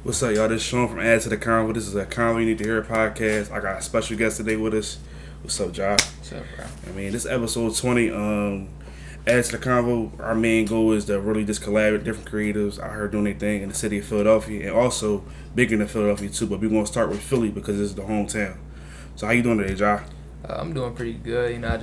What's up, y'all? This is Sean from Add to the Convo. This is a Convo You Need to Hear podcast. I got a special guest today with us. What's up, Jah? What's up, bro? This episode 20. Add to the Convo. Our main goal is to really just collaborate with different creatives out here doing their thing in the city of Philadelphia and also bigger than Philadelphia too. But we're gonna start with Philly because this is the hometown. So how you doing today, Jah? I'm doing pretty good. I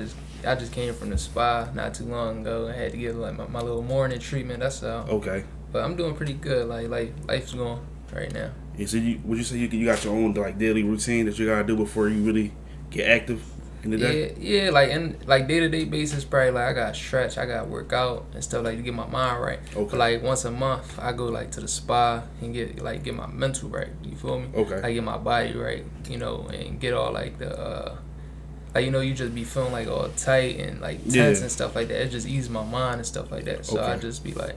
just came from the spa not too long ago. I had to get like my little morning treatment. That's all. Okay. But I'm doing pretty good. Like life's going right now. Yeah, so would you say you got your own like daily routine that you gotta do before you really get active in the day? Yeah. Like day-to-day basis, probably like I got stretch, I got work out and stuff like to get my mind right. Okay. But like once a month, I go like to the spa and get my mental right. You feel me? Okay. I get my body right, and get all like the you just be feeling like all tight and like tense and stuff like that. It just eases my mind and stuff like that. So Okay. I just be like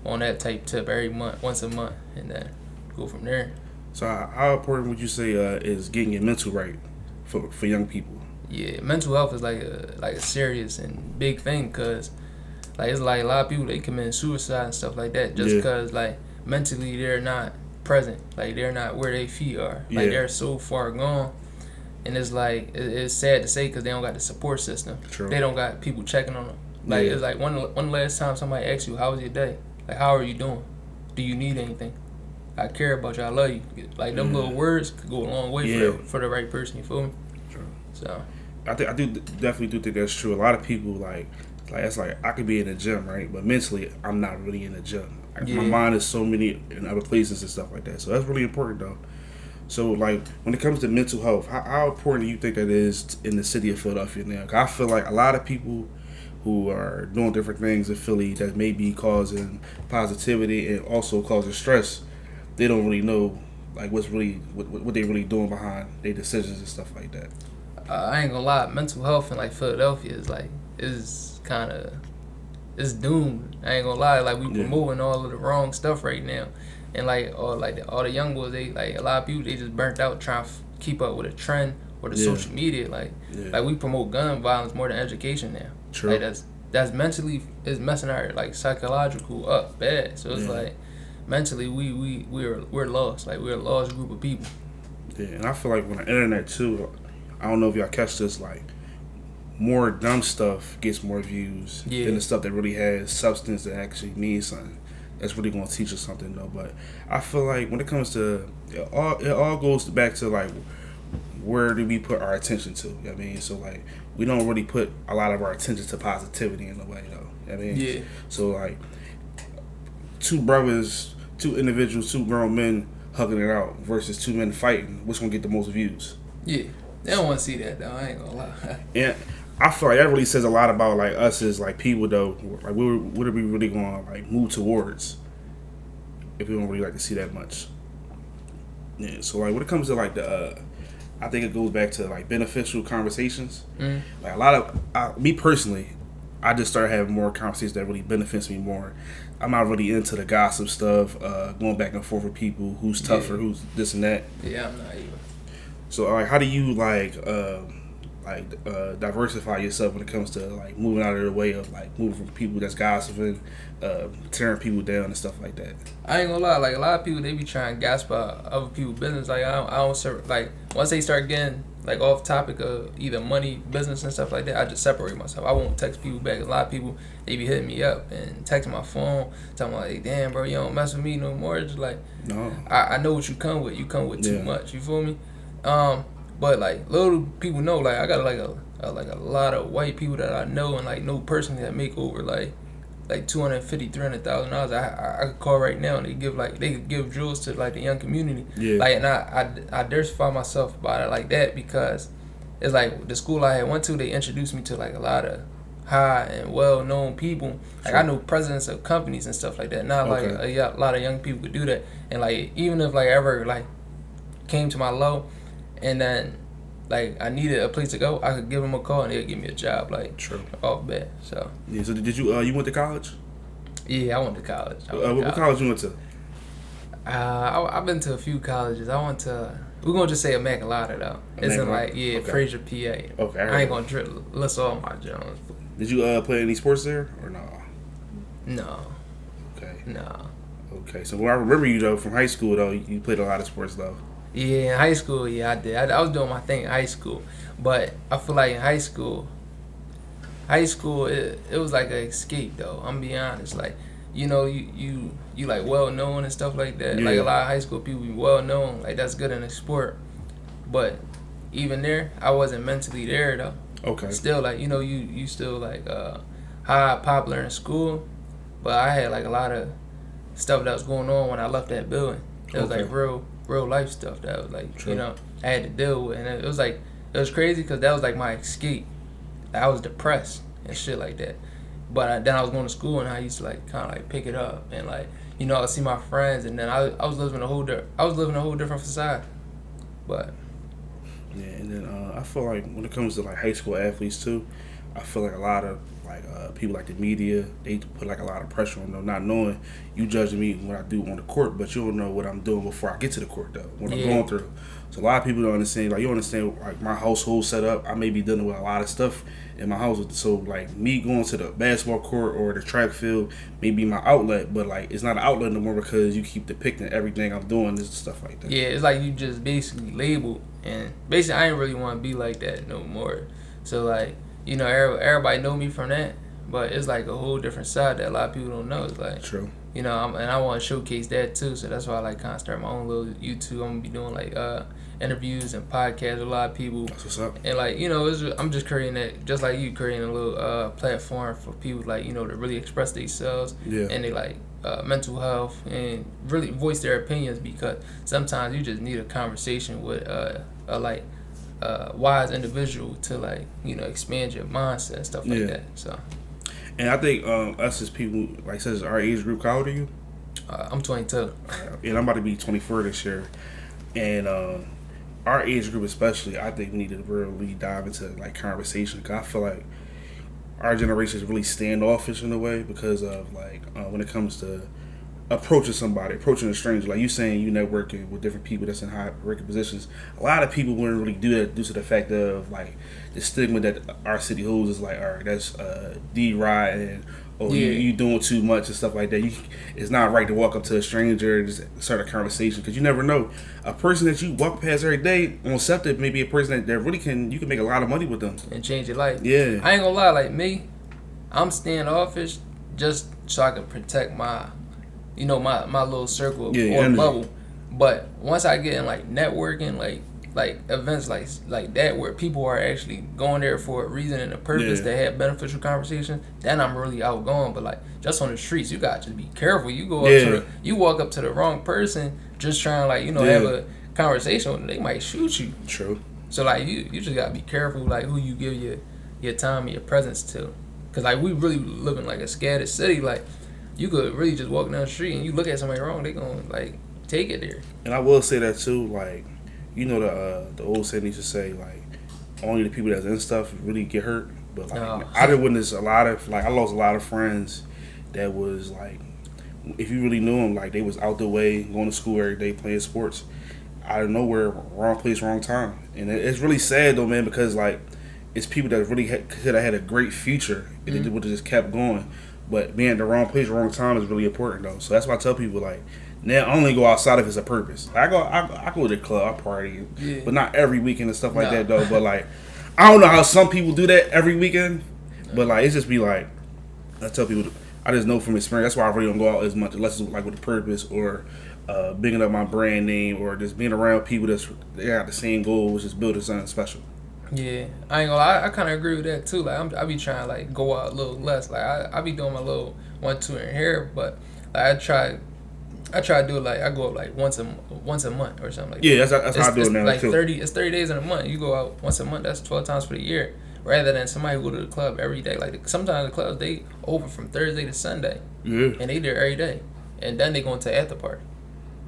on that type tip every month, once a month, and then go from there. So how important would you say is getting your mental right for young people? Yeah, mental health is like a serious and big thing, cause like it's like a lot of people they commit suicide and stuff like that just because like mentally they're not present, like they're not where their feet are, like they're so far gone, and it's like it's sad to say because they don't got the support system. True. They don't got people checking on them. Like it's like one last time somebody asks you how was your day, like how are you doing, do you need anything, I care about you, I love you. Like them little words could go a long way for the right person. You feel me? True. So I definitely do think that's true. A lot of people like it's like I could be in the gym, right? But mentally, I'm not really in the gym. My mind is so many in other places and stuff like that. So that's really important, though. So like when it comes to mental health, how important do you think that is in the city of Philadelphia now? 'Cause I feel like a lot of people who are doing different things in Philly that may be causing positivity and also causing stress, they don't really know like what they really doing behind their decisions and stuff like that. I ain't gonna lie, mental health in like Philadelphia is kind of it's doomed. I ain't gonna lie, like we promoting all of the wrong stuff right now, and like all the young boys, they like a lot of people they just burnt out trying to keep up with a trend or the social media. Like we promote gun violence more than education now. True. Like that's mentally is messing our like psychological up bad. So it's like mentally we're lost. Like we're a lost group of people. Yeah, and I feel like on the internet too, I don't know if y'all catch this, like more dumb stuff gets more views than the stuff that really has substance that actually means something. That's really gonna teach us something though. But I feel like when it comes to it all goes back to like where do we put our attention to? You know what I mean? So like we don't really put a lot of our attention to positivity in a way though. You know what I mean? Yeah. So like two individuals, two grown men hugging it out versus two men fighting, which gonna get the most views? Yeah. They don't want to see that though. I ain't gonna lie. Yeah, I feel like that really says a lot about like us as like people though. Like what are we really going to like move towards if we don't really like to see that much? Yeah. So like when it comes to like the, I think it goes back to like beneficial conversations. Like a lot of me personally, I just started having more conversations that really benefits me more. I'm not really into the gossip stuff, going back and forth with people, who's tougher, who's this and that. Yeah, I'm not either. So, like, how do you diversify yourself when it comes to like moving out of the way of like moving from people that's gossiping, tearing people down and stuff like that? I ain't gonna lie, like a lot of people they be trying to gossip about other people's business. Like I don't like once they start getting like off topic of either money, business and stuff like that, I just separate myself. I won't text people back. A lot of people they be hitting me up and texting my phone, telling me like, "Damn, bro, you don't mess with me no more." It's just like, no, I know what you come with. You come with too much. You feel me? But like little people know, like I got like a lot of white people that I know and like know personally that make over like $250,000-$300,000. I could call right now and they could give drills to like the young community. Yeah. Like and I diversify myself about it like that because it's like the school I had went to, they introduced me to like a lot of high and well known people. Like I know presidents of companies and stuff like that. Not like a lot of young people could do that. And like even if like ever like came to my low and then like I needed a place to go, I could give them a call and they'd give me a job like off bat. So yeah. So did you you went to college? Yeah, I went to college. What college you went to? I've been to a few colleges. I went to we're gonna just say Immaculata though. It's in like Fraser, PA. Okay. I ain't gonna list all my Jones. Did you play any sports there or no? No. Okay. No. Okay, so when I remember you though from high school though, you played a lot of sports though. Yeah, in high school, yeah, I did. I was doing my thing in high school, but I feel like in high school, it was like an escape though. I'm gonna be honest, like you like well known and stuff like that. Yeah. Like a lot of high school people be well known, like that's good in the sport. But even there, I wasn't mentally there though. Okay. Still like you still like high popular in school, but I had like a lot of stuff that was going on when I left that building. It was like real life stuff that was like True. I had to deal with, and it was crazy because that was like my escape. Like, I was depressed and shit like that, but then I was going to school and I used to like kind of like pick it up and like I see my friends, and then I was living a whole different facade. But yeah, and then I feel like when it comes to like high school athletes too, I feel like a lot of like people like the media, they put like a lot of pressure on them, not knowing you judging me what I do on the court, but you don't know what I'm doing before I get to the court though, what I'm going through. So a lot of people don't understand. Like you understand, like my household setup, I may be dealing with a lot of stuff in my house. So like me going to the basketball court or the track field may be my outlet, but like it's not an outlet no more because you keep depicting everything I'm doing and stuff like that. Yeah, it's like you just basically labeled, and basically I didn't really want to be like that no more. So like everybody know me from that, but it's like a whole different side that a lot of people don't know. It's like True. and I want to showcase that too. So that's why I like kind of start my own little YouTube. I'm gonna be doing like interviews and podcasts with a lot of people. That's what's up. And like I'm just creating that, just like you creating a little platform for people like to really express themselves. Yeah. And they like mental health and really voice their opinions, because sometimes you just need a conversation with a wise individual to like expand your mindset and stuff like that. So. And I think us as people, like says our age group, how old are you? I'm 22. And I'm about to be 24 this year. And our age group especially, I think we need to really dive into like conversation, because I feel like our generation is really standoffish in a way because of like when it comes to approaching a stranger. Like you saying you networking with different people that's in high ranking positions. A lot of people wouldn't really do that due to the fact of like the stigma that our city holds is like, all right, that's D-Rod and you doing too much and stuff like that. It's not right to walk up to a stranger and just start a conversation, because you never know. A person that you walk past every day on SEPTA may be a person that really you can make a lot of money with them and change your life. Yeah. I ain't gonna lie, like me, I'm standoffish just so I can protect my my little circle or bubble. But once I get in like networking, like events like that where people are actually going there for a reason and a purpose to have beneficial conversations, then I'm really outgoing. But like just on the streets, you got to be careful. You go up you walk up to the wrong person just trying to like have a conversation with them, they might shoot you. True. So like you just gotta be careful like who you give your time and your presence to, because like we really live in like a scattered city. Like you could really just walk down the street and you look at somebody wrong, they gonna like take it there. And I will say that too, like the old saying used to say like only the people that's in stuff really get hurt. But like I did witness a lot of I lost a lot of friends that was like, if you really knew them, like they was out the way going to school every day playing sports, out of nowhere, wrong place, wrong time. And it's really sad though, man, because like it's people that really could have had a great future if they would have just kept going. But being at the wrong place, wrong time is really important though. So that's why I tell people like, now I only go outside if it's a purpose. I go to the club, I party, but not every weekend and stuff like that though. But like, I don't know how some people do that every weekend, but like it's just be like, I tell people, I just know from experience. That's why I really don't go out as much unless it's like with a purpose or bigging up my brand name or just being around people they got the same goal, which is building something special. Yeah, I ain't gonna lie, I kind of agree with that too. Like I be trying to like go out a little less. Like I be doing my little 1-2 in here, but like, I try to do it like I go up like once a month or something like that. Yeah, that's how I do it now like too. 30 days in a month. You go out once a month. That's 12 times for the year. Rather than somebody who go to the club every day. Like sometimes the clubs they open from Thursday to Sunday, and they there every day, and then they going to after party.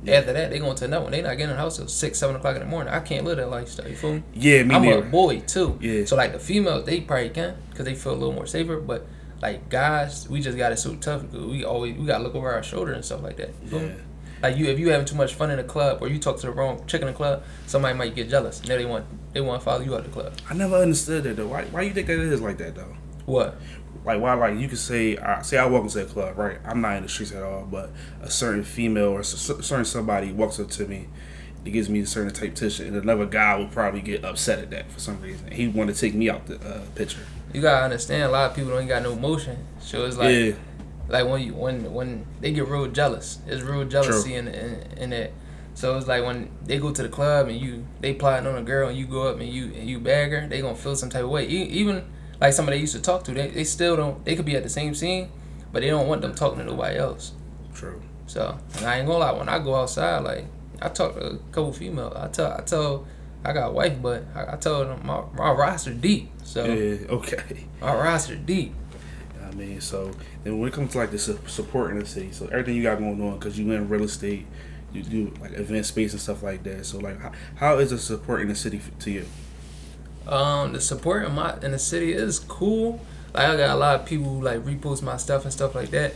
After that, they going to another one. They not getting in the house till 6-7 o'clock in the morning. I can't live that lifestyle. You feel me? Yeah, me I'm neither. a boy too. Yeah. So like the females, they probably can because they feel a little more safer. But like guys, we just got it so tough because we gotta look over our shoulder and stuff like that. You feel me? Like if you having too much fun in the club or you talk to the wrong chick in the club, somebody might get jealous. Now they want to follow you out the club. I never understood that though. Why you think that it is like that though? What? why like you could say I walk into a club, right? I'm not in the streets at all, but a certain female or certain somebody walks up to me, it gives me a certain type of attention, and another guy will probably get upset at that for some reason. He want to take me out the picture. You gotta understand, a lot of people don't got no emotion, so it's like like when they get real jealous, it's real jealousy in that. So it's like when they go to the club and they plotting on a girl and you go up and you bag her, they gonna feel some type of way. Even like somebody they used to talk to, they still don't. They could be at the same scene, but they don't want them talking to nobody else. True. So, and I ain't gonna lie, when I go outside, like I talk to a couple females. I tell I got a wife, but I told them my roster deep. So okay. My roster deep. I mean, so then when it comes to like the support in the city, so everything you got going on, because you in real estate, you do like event space and stuff like that. So like, how is the support in the city to you? The support in the city is cool. Like I got a lot of people who like repost my stuff and stuff like that,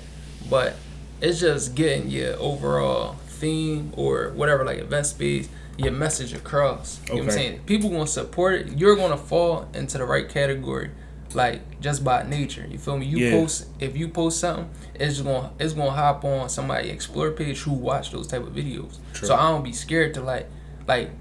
but it's just getting your overall theme or whatever, like event space, your message across. You know what I'm saying? People gonna support it. You're gonna fall into the right category, like just by nature. You feel me? If you post something, it's gonna hop on somebody explore page who watch those type of videos. True. So I don't be scared to like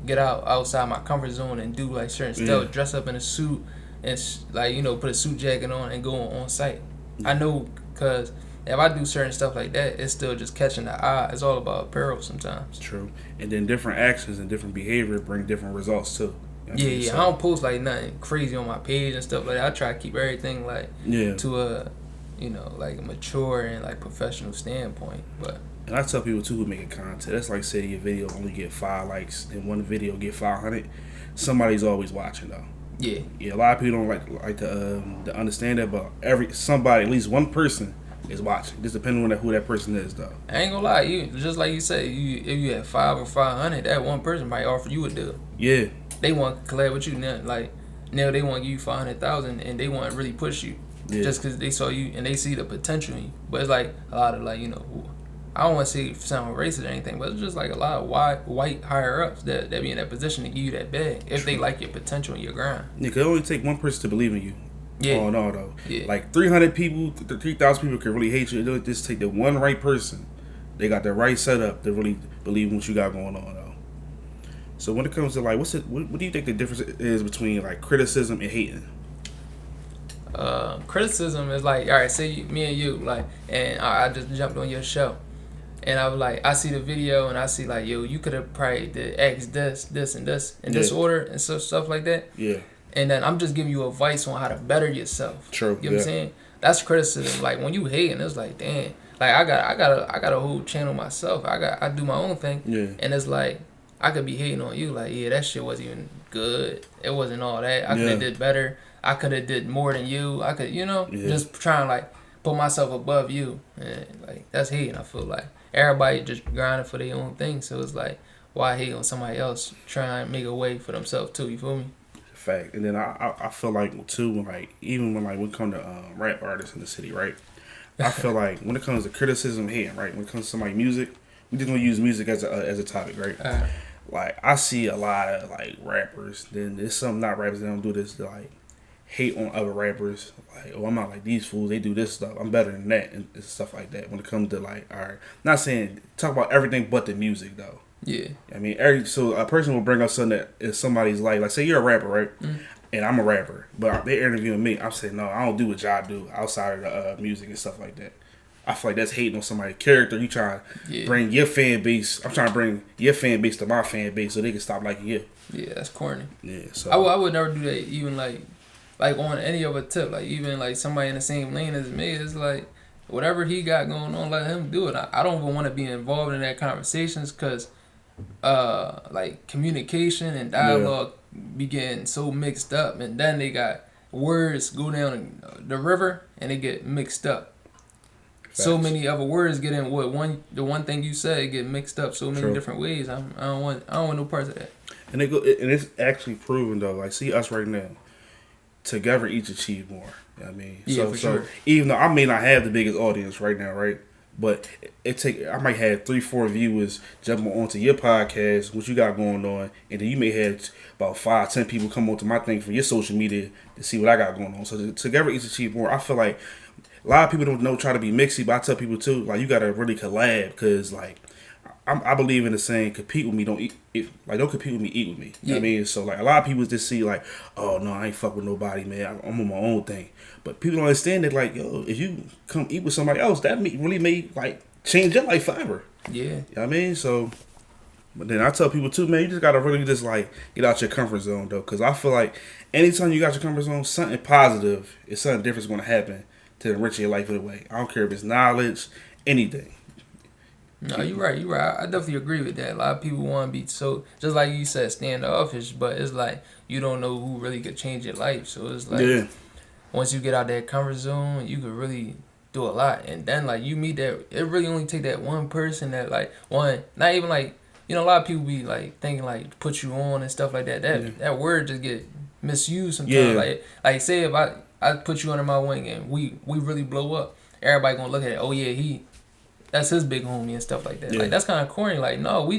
get outside my comfort zone and do like certain stuff, dress up in a suit and like put a suit jacket on and go on site. I know, cause if I do certain stuff like that, it's still just catching the eye. It's all about apparel sometimes. True. And then different actions and different behavior bring different results too. I don't post like nothing crazy on my page and stuff like that. I try to keep everything like to a like a mature and like professional standpoint. And I tell people too who make a content, that's like say your video only get 5 likes and one video get 500. Somebody's always watching though. Yeah. A lot of people don't like to understand that, but somebody, at least one person, is watching. Just depending on who that person is, though. I ain't gonna lie, you just like you said, if you had 5 or 500, that one person might offer you a deal. Yeah. They want to collab with you now. Like now, they want to give you 500,000, and they want to really push you just because they saw you and they see the potential in you. But it's like a lot of I don't want to say sound racist or anything, but it's just like a lot of white higher ups that be in that position to give you that bag if they like your potential and your grind. It could only take one person to believe in you. Yeah. Oh no, though. Yeah. Like 300 people, 3,000 people can really hate you. It'll just take the one right person. They got the right setup to really believe in what you got going on, though. So when it comes to like, what do you think the difference is between like criticism and hating? Criticism is like, all right, say me and you, like, and I just jumped on your show, and I was like, I see the video and I see like, yo, you could have probably did X this and this in this order and stuff like that. Yeah. And then I'm just giving you advice on how to better yourself. True. You know what I'm saying? That's criticism. Like when you hating, it's like, damn. Like I got a whole channel myself. I do my own thing. Yeah. And it's like I could be hating on you. Like that shit wasn't even good. It wasn't all that. I could have did better. I could have did more than you. I could, just trying to like put myself above you. And like that's hating. I feel like everybody just grinding for their own thing. So it's like why hate on somebody else trying to make a way for themselves too? You feel me? Fact. And then I feel like too, like even when we come to rap artists in the city, right? I feel like when it comes to criticism, hating, right? When it comes to somebody's music, we just gonna use music as a topic, right? Like I see a lot of like rappers. Then there's some not rappers that don't do this. Like hate on other rappers. Like I'm not like these fools. They do this stuff. I'm better than that and stuff like that. When it comes to like, all right, not saying talk about everything but the music though. Yeah. I mean, so a person will bring up something that is somebody's life. Like, say you're a rapper, right? Mm. And I'm a rapper, but they're interviewing me. I'm saying, no, I don't do what y'all do outside of the music and stuff like that. I feel like that's hating on somebody's character. You trying to bring your fan base. I'm trying to bring your fan base to my fan base so they can stop liking you. Yeah, that's corny. Yeah, so I would never do that. Even like on any other tip. Like even like somebody in the same lane as me. It's like whatever he got going on, let him do it. I don't even want to be involved in that conversations because. Like communication and dialogue be getting so mixed up, and then they got words go down the river and they get mixed up. Facts. So many other words get in the one thing you say get mixed up so many different ways. I don't want no parts of that. And it's actually proven though. Like see us right now, together each achieve more. You know what I mean, for sure. Even though I may not have the biggest audience right now, right? But I might have 3-4 viewers jumping onto your podcast, what you got going on, and then you may have about 5-10 people come onto my thing for your social media to see what I got going on. So together each achieve more. I feel like a lot of people don't know try to be mixy, but I tell people too, like you gotta really collab because like I believe in the saying, compete with me, don't compete with me, eat with me. You know what I mean? So like a lot of people just see like, oh no, I ain't fuck with nobody, man. I'm on my own thing. But people don't understand that like, yo, if you come eat with somebody else, that really may like change your life forever. Yeah. You know what I mean? So, but then I tell people too, man, you just gotta really just like get out your comfort zone though, because I feel like anytime you got your comfort zone, something positive, it's something different is gonna happen to enrich your life in a way. I don't care if it's knowledge, anything. No, you're right. I definitely agree with that. A lot of people want to be so, just like you said, standoffish, but it's like you don't know who really could change your life. So it's like once you get out that comfort zone, you could really do a lot. And then like you meet that, it really only take that one person that like not even like, you know, a lot of people be like thinking like put you on and stuff like that. That word just get misused sometimes. Yeah. Like say if I put you under my wing and we really blow up, everybody gonna look at it. Oh yeah, that's his big homie and stuff like that. Yeah. Like that's kind of corny. Like no,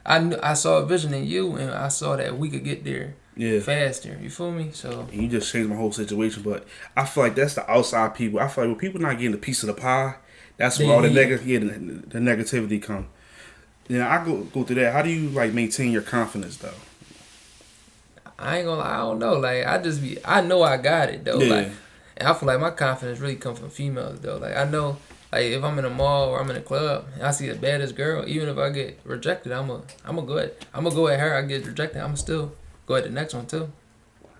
I saw a vision in you and I saw that we could get there faster. You feel me? So and you just changed my whole situation. But I feel like that's the outside people. I feel like when people not getting a piece of the pie, that's where all the the negativity come. Yeah, I go through that. How do you like maintain your confidence though? I ain't gonna lie, I don't know. Like I know I got it though. Yeah. Like, and I feel like my confidence really comes from females though. Like I know. Like if I'm in a mall or I'm in a club and I see the baddest girl, even if I get rejected, I'm gonna go at her. I get rejected, I'm still go at the next one too.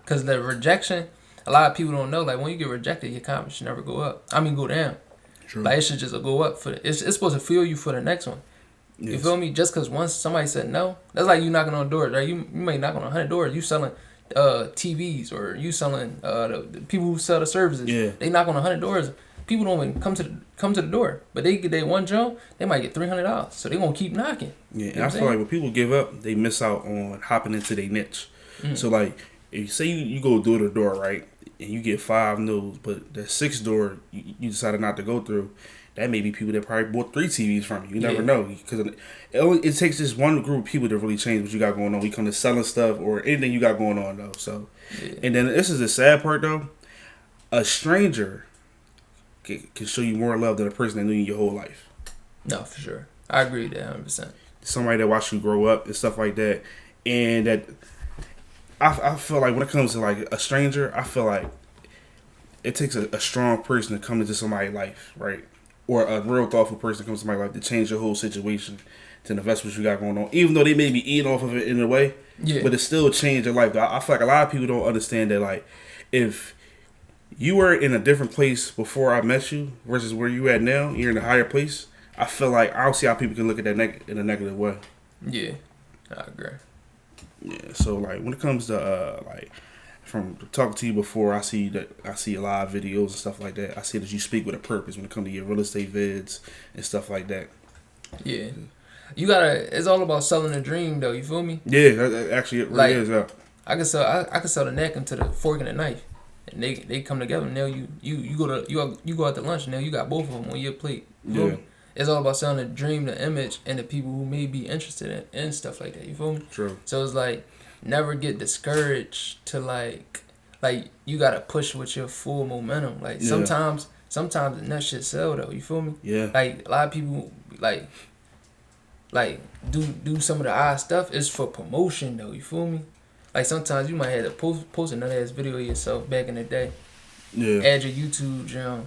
Cause the rejection, a lot of people don't know. Like when you get rejected, your confidence should never go up. I mean go down. True. Like it should just go up it's supposed to fuel you for the next one. Yes. You feel me? Just cause once somebody said no, that's like you knocking on doors. Right? You may knock on 100 doors. You selling TVs or you selling the people who sell the services. Yeah. They knock on 100 doors. People don't even come to the door, but they get their one job, they might get $300, so they gonna keep knocking. Yeah, and I feel like when people give up, they miss out on hopping into their niche. Mm. So like, if you say you go door to door, right, and you get 5 no's, but the 6th door you decided not to go through, that may be people that probably bought 3 TVs from you. You never know, because it takes just one group of people to really change what you got going on. We come to selling stuff or anything you got going on though. So, and then this is the sad part though, a stranger can show you more love than a person that knew you your whole life. No, for sure. I agree with that 100%. Somebody that watched you grow up and stuff like that. And that I feel like when it comes to like a stranger, I feel like it takes a strong person to come into somebody's life, right? Or a real thoughtful person to come to somebody's life to change your whole situation, to invest what you got going on. Even though they may be eating off of it in a way, but it still changed their life. I feel like a lot of people don't understand that like if you were in a different place before I met you versus where you at now, you're in a higher place. I feel like I don't see how people can look at that in a negative way. Yeah, I agree. Yeah, so like when it comes to like from talking to you before, I see a lot of videos and stuff like that. I see that you speak with a purpose when it comes to your real estate vids and stuff like that. Yeah, you gotta. It's all about selling a dream, though. You feel me? Yeah, actually it really is. Yeah. I can sell the neck into the fork and the knife. And they come together. Now you go out to lunch. Now you got both of them on your plate. Yeah. It's all about selling the dream, the image, and the people who may be interested in stuff like that. You feel me? True. So it's like never get discouraged to like you gotta push with your full momentum. Like sometimes the next shit sell though. You feel me? Yeah. Like a lot of people like do some of the odd stuff is for promotion though. You feel me? Like sometimes you might have to post another ass video of yourself back in the day. Yeah. Add your YouTube channel.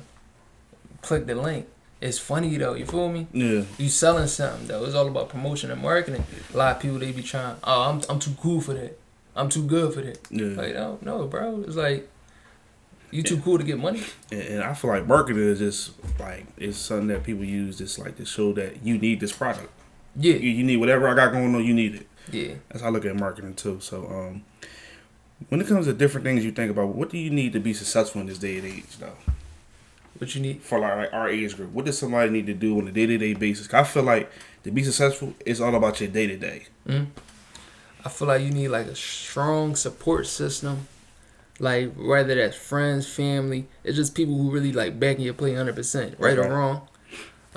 Click the link. It's funny though, you feel me? Yeah. You selling something though. It's all about promotion and marketing. A lot of people they be trying, I'm too cool for that. I'm too good for that. Yeah. Like, no, bro. It's like you too cool to get money. And I feel like marketing is just like it's something that people use just like to show that you need this product. Yeah. You need whatever I got going on, you need it. Yeah. That's how I look at marketing too. So when it comes to different things you think about, what do you need to be successful in this day and age though? What you need? For like our age group. What does somebody need to do on a day-to-day basis? I feel like to be successful, it's all about your day-to-day. I feel like you need like a strong support system. Like whether that's friends, family, it's just people who really like backing your play 100%, right or wrong.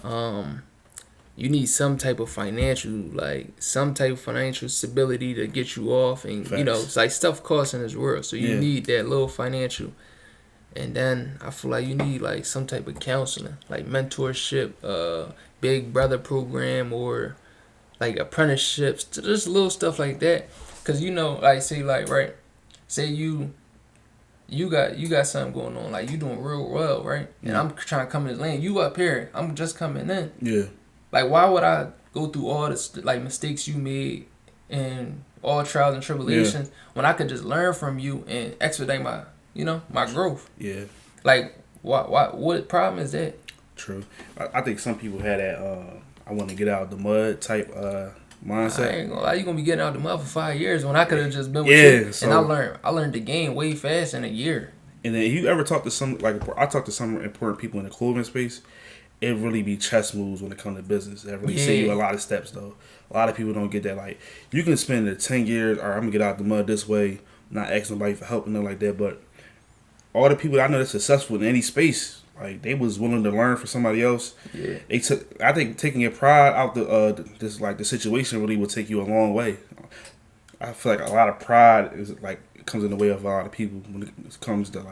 You need some type of financial stability to get you off, and Facts. you know, it's like stuff costs in this world, so you need that little financial. And then I feel like you need like some type of counseling, like mentorship, big brother program, or like apprenticeships, just little stuff like that. Cause you know, like say you got something going on, like you doing real well, right? And I'm trying to come in this lane. You up here, I'm just coming in. Yeah. Like, why would I go through all this like mistakes you made and all trials and tribulations when I could just learn from you and expedite my growth? Yeah. Like, what problem is that? True. I think some people had that I want to get out of the mud type mindset. I ain't gonna lie, you gonna be getting out the mud for 5 years when I could have just been with you. So, and I learned the game way fast in a year. And then you ever talk to some, like I talk to some important people in the clothing space, it really be chess moves when it comes to business. That really save you a lot of steps though. A lot of people don't get that. Like, you can spend the 10 years, all right, I'm gonna get out the mud this way, not ask nobody for help and nothing like that. But all the people that I know that's successful in any space, like, they was willing to learn from somebody else. Yeah. I think taking your pride out the situation really will take you a long way. I feel like a lot of pride comes in the way of a lot of people when it comes to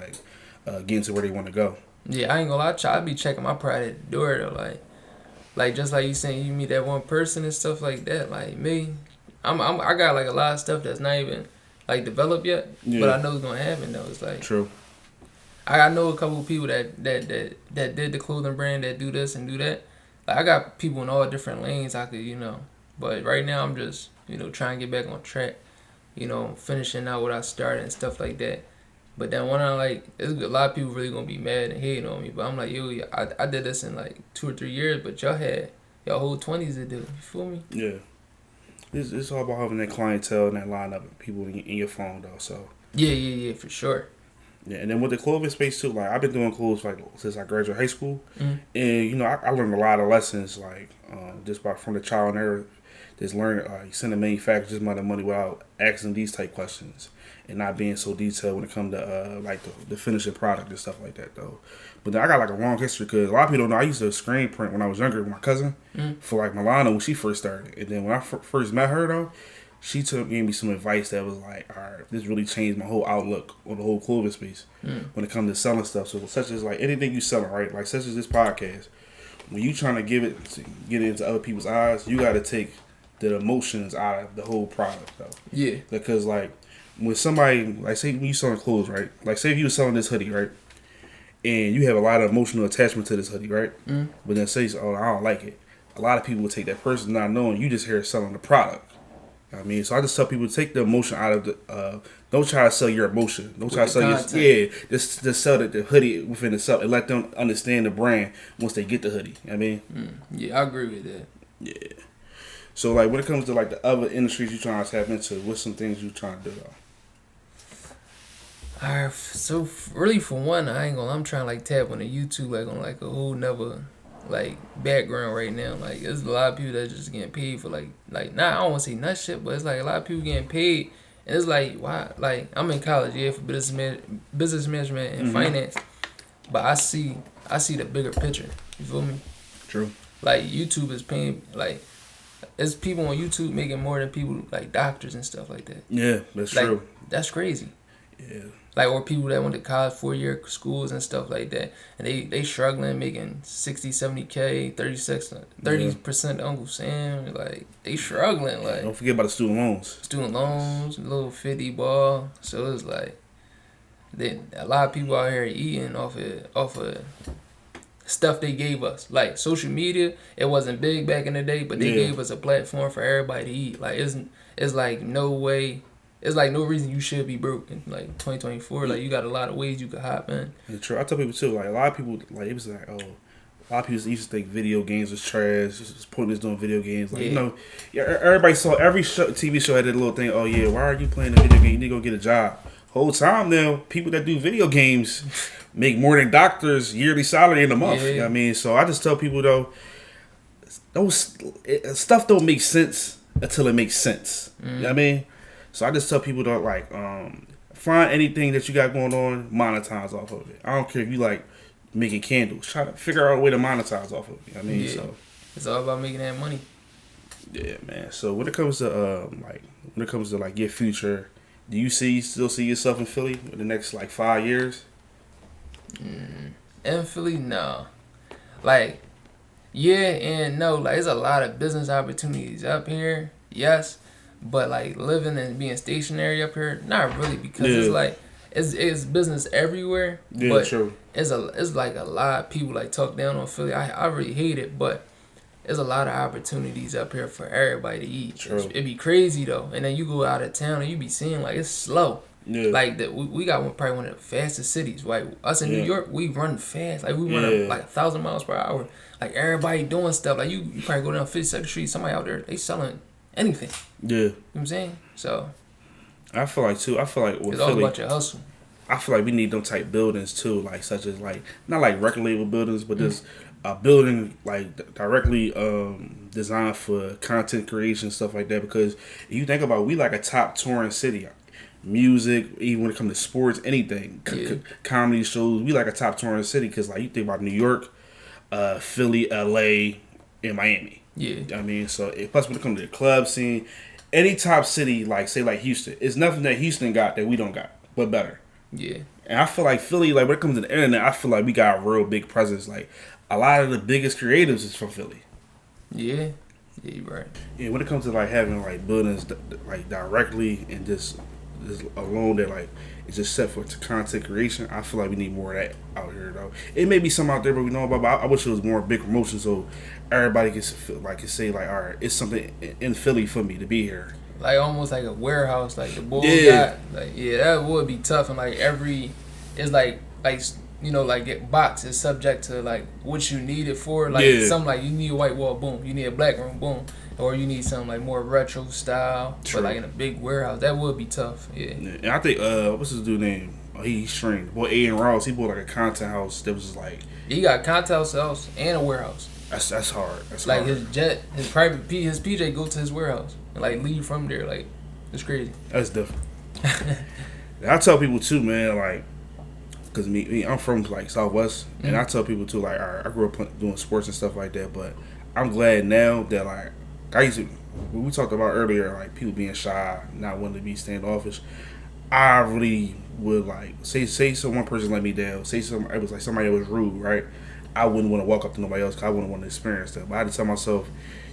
getting to where they want to go. Yeah, I ain't gonna lie, I be checking my pride at the door though, like just like you saying, you meet that one person and stuff like that. Like me, I got like a lot of stuff that's not even like developed yet, but I know it's gonna happen though. It's like true. I know a couple of people that did the clothing brand, that do this and do that. Like, I got people in all different lanes I could, but right now I'm just, trying to get back on track, finishing out what I started and stuff like that. But then when there's a lot of people really gonna be mad and hating on me, but I'm like, yo, I did this in like 2 or 3 years, but y'all had y'all whole 20s to do. You feel me? Yeah. It's all about having that clientele and that lineup of people in your phone though. So yeah, for sure. Yeah, and then with the clothing space too, like, I've been doing clothes since I graduated high school, and I learned a lot of lessons just from the trial and error. Just learning, send the manufacturer this amount of money without asking these type questions, and not being so detailed when it comes to the finishing product and stuff like that though. But then I got like a long history because a lot of people don't know I used to screen print when I was younger with my cousin for like Milano when she first started, and then when I first met her though. She gave me some advice that was like, all right, this really changed my whole outlook on the whole clothing space when it comes to selling stuff. So such as like anything you selling, right? Like such as this podcast, when you trying to get it into other people's eyes, you got to take the emotions out of the whole product though. Yeah. Because like when somebody, like say when you selling clothes, right? Like say if you were selling this hoodie, right? And you have a lot of emotional attachment to this hoodie, right? But then say, oh, I don't like it. A lot of people will take that person not knowing you just here selling the product. I mean, so I just tell people to take the emotion out of the. Don't try to sell your emotion. Don't try to sell your Just sell the hoodie within itself and let them understand the brand once they get the hoodie. I mean, yeah, I agree with that. Yeah. So like when it comes to like the other industries you trying to tap into, what's some things you trying to do though? Alright, so really for one, I'm trying to like tap on the YouTube like on like a whole nother like background right now. Like there's a lot of people that just getting paid for like I don't want to say nut shit, but it's like a lot of people getting paid, and it's like, why? Like, I'm in college, for business management and finance, but I see the bigger picture. You feel me? True. Like YouTube is paying, like there's people on YouTube making more than people like doctors and stuff like that. Yeah, that's true. That's crazy. Yeah. Like, or people that went to college, 4-year schools and stuff like that, and they struggling, making 60, 70K, 30% Uncle Sam, like, they struggling, like. Don't forget about the student loans, little 50 ball, so it's like, a lot of people out here eating off of stuff they gave us. Like, social media, it wasn't big back in the day, but they gave us a platform for everybody to eat. Like, it's like no way. It's like no reason you should be broke in like 2024. Like, you got a lot of ways you could hop in. It's true. I tell people too. Like, a lot of people, like, it was like, oh, a lot of people used to think video games was trash. Just pointless doing video games. Like, everybody saw every TV show had that little thing. Oh yeah, why are you playing a video game? You need to go get a job. Whole time now, people that do video games make more than doctors' yearly salary in a month. You know what I mean? So I just tell people though, stuff don't make sense until it makes sense. You know what I mean? So I just tell people don't find anything that you got going on, monetize off of it. I don't care if you like making candles. Try to figure out a way to monetize off of it. You know what I mean? Yeah. So it's all about making that money. yeah, man. So when it comes to like your future, do you still see yourself in Philly in the next like 5 years? In Philly, no. Like, yeah and no. Like, there's a lot of business opportunities up here, yes. But like living and being stationary up here, not really, because it's like it's business everywhere. Yeah, but true. It's like a lot of people like talk down on Philly. I really hate it, but there's a lot of opportunities up here for everybody to eat. True. It'd be crazy though, and then you go out of town and you be seeing like it's slow. Yeah. Like that, we got probably one of the fastest cities. Like us in New York, we run fast. Like we run like 1,000 miles per hour. Like everybody doing stuff. Like you probably go down 52nd Street, somebody out there they selling anything. Yeah. You know what I'm saying? So I feel like with it's Philly, all about your hustle. I feel like we need them type buildings too, like such as like not like record label buildings, but just a building like directly designed for content creation, stuff like that. Because if you think about it, we like a top touring city. Music, even when it comes to sports, anything, comedy shows, we like a top touring city. Because like you think about New York, Philly, LA, and Miami. Yeah. I mean, so plus when it comes to the club scene, any top city, like say like Houston, it's nothing that Houston got that we don't got, but better. Yeah. And I feel like Philly, like when it comes to the internet, I feel like we got a real big presence. Like a lot of the biggest creatives is from Philly. Yeah. Yeah, you're right. Yeah, when it comes to like having like buildings like directly and just alone that like it's just set for content creation, I feel like we need more of that out here though. It may be some out there, but we know about. But I wish it was more big promotion so everybody can say like, all right, it's something in Philly for me to be here. Like almost like a warehouse, like the Bulls got. Like that would be tough, and like it's like you know, like get box is subject to like what you need it for. Like something like you need a white wall, boom. You need a black room, boom. Or you need something like more retro style, but like in a big warehouse. That would be tough. Yeah. And I think what's his dude name? Oh, he's trained. Boy, Aiden Ross. He bought like a content house that was just like. He got a content house and a warehouse. That's hard. That's like hard. his private his PJ go to his warehouse and like leave from there. Like it's crazy. That's different. I tell people too, man. Like. Cause me, I'm from like Southwest, and I tell people too, like, all right, I grew up doing sports and stuff like that, but I'm glad now that like I used to, when we talked about earlier, like people being shy, not wanting to be standoffish. I really would like say one person let me down, it was like somebody that was rude, right? I wouldn't want to walk up to nobody else, cause I wouldn't want to experience that. But I had to tell myself,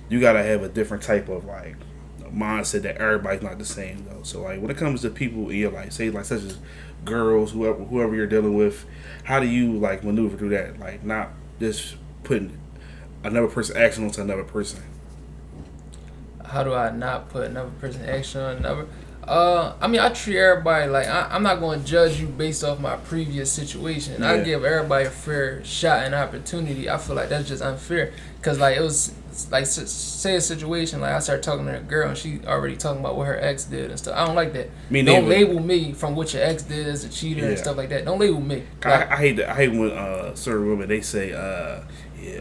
you gotta have a different type of like mindset that everybody's not the same though. So like when it comes to people in your life, say like such as girls, whoever you're dealing with, how do you like maneuver through that? Like not just putting another person action onto another person. How do I not put another person action on another? I mean, I treat everybody like I'm not going to judge you based off my previous situation. I give everybody a fair shot and opportunity. I feel like that's just unfair because like it was like say a situation like I started talking to a girl and she already talking about what her ex did and stuff. I don't like that. Don't label me from what your ex did as a cheater and stuff like that. Don't label me. Like, I hate that. I hate when certain women they say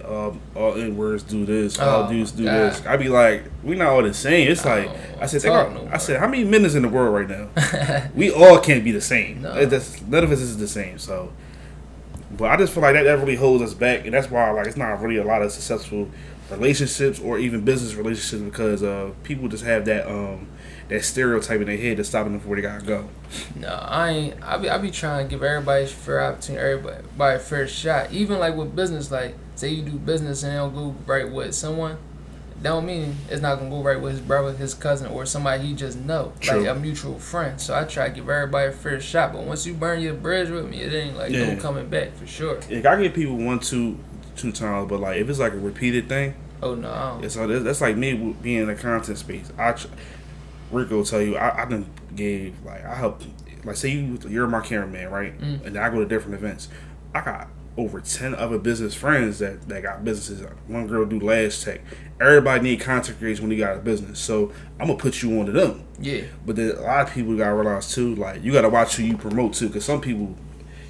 all N-words do this, all dudes do this. I be like, we not all the same. It's like I said, how many men is in the world right now? We all can't be the same. No. None of us is the same. So, but I just feel like that really holds us back, and that's why like it's not really a lot of successful relationships or even business relationships because people just have that stereotype in their head that's stopping them from where they gotta go. No, I ain't. I be trying to give everybody a fair opportunity, everybody a fair shot. Even like with business, like say you do business and it don't go right with someone, that don't mean it's not gonna go right with his brother, his cousin, or somebody he just know, True. like a mutual friend. So I try to give everybody a fair shot. But once you burn your bridge with me, it ain't like no coming back for sure. Yeah, I give people two times, but like if it's like a repeated thing, oh no, so that's like me being in the content space. Rico will tell you I done gave like I helped like say you're my cameraman, right? And then I go to different events. I got over 10 other business friends that got businesses. One girl do Lash Tech. Everybody need content creation when you got a business, so I'm gonna put you onto them. Yeah. But then a lot of people gotta realize too, like you gotta watch who you promote too, because some people.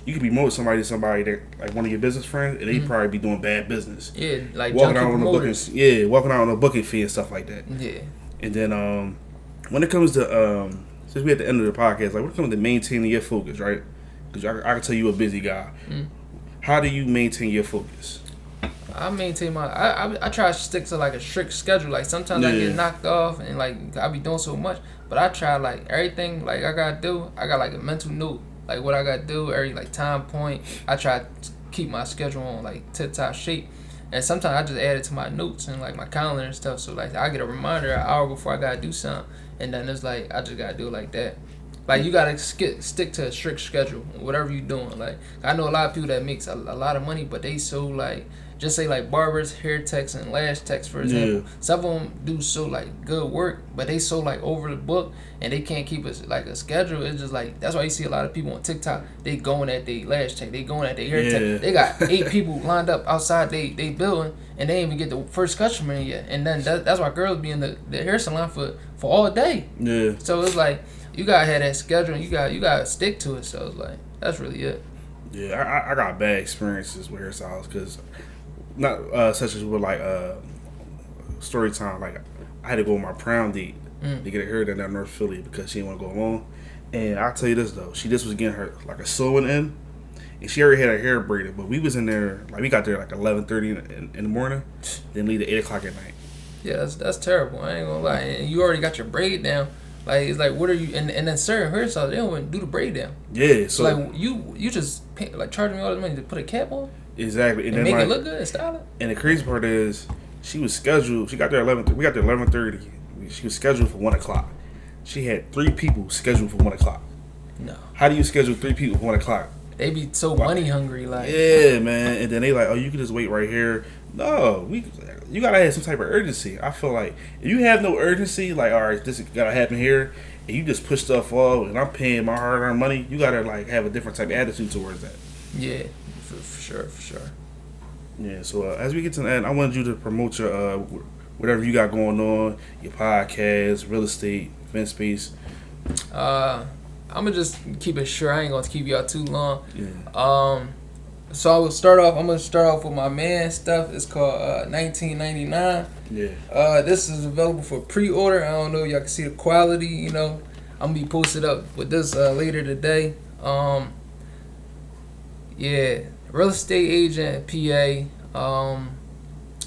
You could be promoting somebody that like one of your business friends, and they probably be doing bad business. Yeah, like walking out on a booking fee and stuff like that. Yeah. And then when it comes to since we at the end of the podcast, like when it comes to maintaining your focus, right? Because I can tell you a busy guy. How do you maintain your focus? I maintain my. I try to stick to like a strict schedule. Like sometimes I get knocked off and like I be doing so much, but I try like everything like I gotta do. I got like a mental note like what I gotta do every like time point. I try to keep my schedule on like tip top shape, and sometimes I just add it to my notes and like my calendar and stuff. So like I get a reminder an hour before I gotta do something, and then it's like I just gotta do it like that. Like you gotta stick to a strict schedule, whatever you doing. Like I know a lot of people that makes a lot of money, but they so like just say like barbers, hair techs, and lash techs for example. Yeah. Some of them do so like good work, but they so like over the book and they can't keep a schedule. It's just like that's why you see a lot of people on TikTok. They going at their lash tech, they going at their hair tech. They got 8 people lined up outside they building, and they ain't even get the first customer in yet. And then that's why girls be in the hair salon for all day. Yeah. So it's like. You gotta have that schedule. And you gotta stick to it. So it's like that's really it. Yeah, I got bad experiences with hairstyles because not such as with like story time. Like I had to go on my prom date to get a haircut down North Philly because she didn't want to go alone. And I'll tell you this though, she just was getting her like a sewing in, and she already had her hair braided. But we was in there like we got there like 11:30 in the morning, then leave at 8:00 at night. Yeah, that's terrible. I ain't gonna lie. And you already got your braid down. Like it's like what are you and then certain hairstyles they don't even do the braid down. Yeah, so like you just like charging me all this money to put a cap on. Exactly, and make it look good and style it. And the crazy part is she was scheduled. She got there 11. We got there 11:30. She was scheduled for 1:00. She had 3 people scheduled for 1:00. No. How do you schedule 3 people for 1:00? They be so money hungry, like. Yeah, man. And then they like, oh, you can just wait right here. No, you gotta have some type of urgency. I feel like if you have no urgency, like, all right, this gotta happen here, and you just push stuff off, and I'm paying my hard-earned money, you gotta like have a different type of attitude towards that. Yeah, for sure. Yeah. So as we get to the end, I wanted you to promote your whatever you got going on, your podcast, real estate, event space. I'm gonna just keep it short. I ain't gonna keep y'all too long. Yeah. So I'm gonna start off with my man stuff. It's called 1999. Yeah. This is available for pre-order. I don't know if y'all can see the quality. You know, I'm gonna be posted up with this later today. Yeah, real estate agent, PA.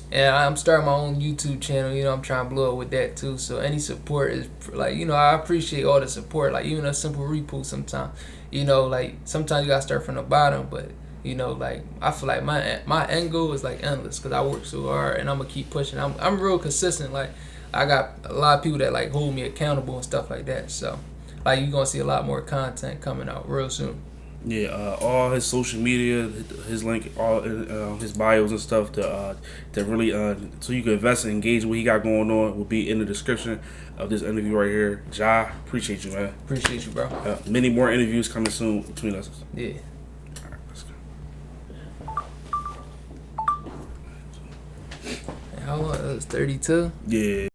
And I'm starting my own YouTube channel. You know, I'm trying to blow up with that too. So any support is like, you know, I appreciate all the support. Like even a simple repost sometimes. You know, like sometimes you gotta start from the bottom, but. You know, like I feel like my end goal is like endless because I work so hard and I'm gonna keep pushing. I'm real consistent. Like I got a lot of people that like hold me accountable and stuff like that. So like you're gonna see a lot more content coming out real soon. Yeah, all his social media, his link, all his bios and stuff to really so you can invest and engage what he got going on will be in the description of this interview right here. Jah, appreciate you, man. Appreciate you, bro. Many more interviews coming soon between us. Yeah. How long? It was 32? Yeah.